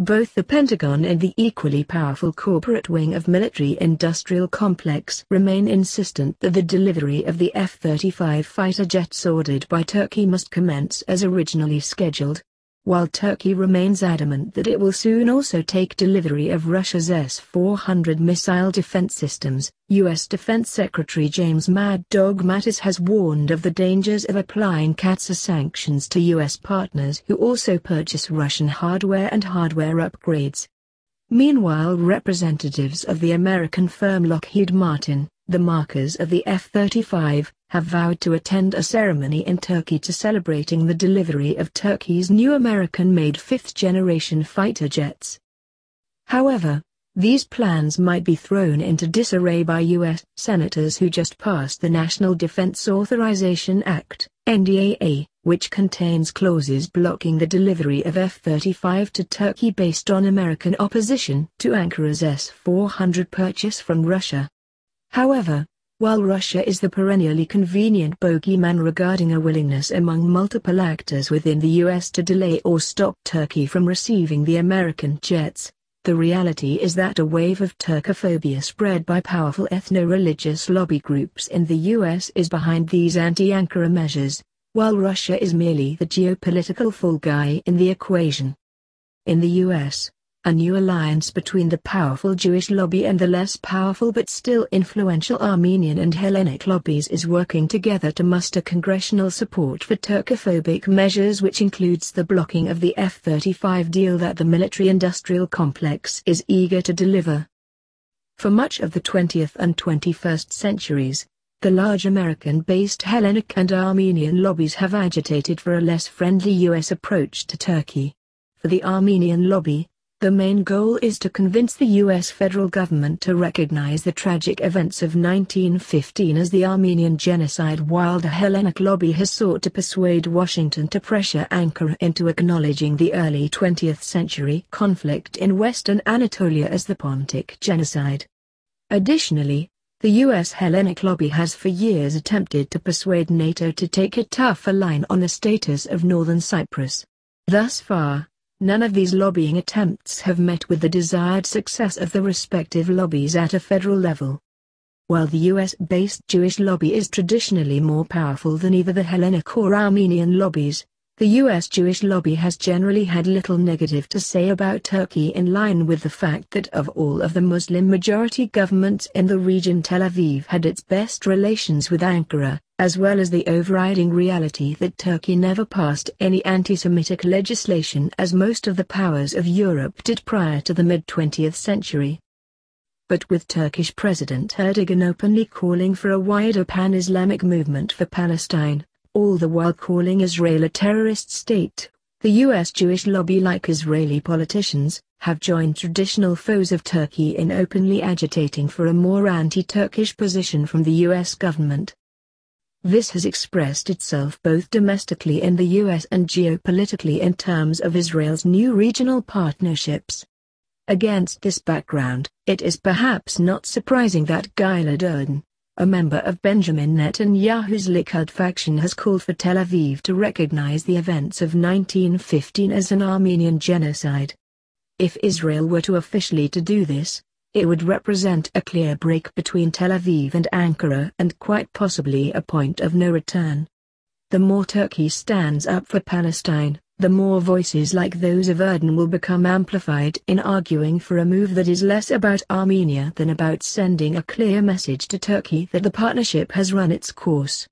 Both the Pentagon and the equally powerful corporate wing of military-industrial complex remain insistent that the delivery of the F-35 fighter jets ordered by Turkey must commence as originally scheduled, while Turkey remains adamant that it will soon also take delivery of Russia's S-400 missile defense systems. U.S. Defense Secretary James "Mad Dog" Mattis has warned of the dangers of applying CAATSA sanctions to U.S. partners who also purchase Russian hardware and hardware upgrades. Meanwhile, representatives of the American firm Lockheed Martin, the makers of the F-35, have vowed to attend a ceremony in Turkey to celebrating the delivery of Turkey's new American-made fifth-generation fighter jets. However, these plans might be thrown into disarray by U.S. senators who just passed the National Defense Authorization Act, NDAA, which contains clauses blocking the delivery of F-35 to Turkey based on American opposition to Ankara's S-400 purchase from Russia. However, while Russia is the perennially convenient bogeyman regarding a willingness among multiple actors within the U.S. to delay or stop Turkey from receiving the American jets, the reality is that a wave of Turkophobia spread by powerful ethno-religious lobby groups in the U.S. is behind these anti-Ankara measures, while Russia is merely the geopolitical fall guy in the equation. In the U.S., a new alliance between the powerful Jewish lobby and the less powerful but still influential Armenian and Hellenic lobbies is working together to muster congressional support for Turkophobic measures, which includes the blocking of the F-35 deal that the military-industrial complex is eager to deliver. For much of the 20th and 21st centuries, the large American-based Hellenic and Armenian lobbies have agitated for a less friendly U.S. approach to Turkey. For the Armenian lobby, the main goal is to convince the U.S. federal government to recognize the tragic events of 1915 as the Armenian genocide, while the Hellenic lobby has sought to persuade Washington to pressure Ankara into acknowledging the early 20th century conflict in Western Anatolia as the Pontic genocide. Additionally, the U.S. Hellenic lobby has for years attempted to persuade NATO to take a tougher line on the status of Northern Cyprus. Thus far, none of these lobbying attempts have met with the desired success of the respective lobbies at a federal level. While the US-based Jewish lobby is traditionally more powerful than either the Hellenic or Armenian lobbies, the US Jewish lobby has generally had little negative to say about Turkey, in line with the fact that of all of the Muslim-majority governments in the region, Tel Aviv had its best relations with Ankara, as well as the overriding reality that Turkey never passed any anti-Semitic legislation as most of the powers of Europe did prior to the mid-20th century. But with Turkish President Erdogan openly calling for a wider pan-Islamic movement for Palestine, all the while calling Israel a terrorist state, the US Jewish lobby, like Israeli politicians, have joined traditional foes of Turkey in openly agitating for a more anti-Turkish position from the US government. This has expressed itself both domestically in the US and geopolitically in terms of Israel's new regional partnerships. Against this background, it is perhaps not surprising that Gilad Erdan, a member of Benjamin Netanyahu's Likud faction, has called for Tel Aviv to recognize the events of 1915 as an Armenian genocide. If Israel were to officially do this, it would represent a clear break between Tel Aviv and Ankara and quite possibly a point of no return. The more Turkey stands up for Palestine, the more voices like those of Erdogan will become amplified in arguing for a move that is less about Armenia than about sending a clear message to Turkey that the partnership has run its course.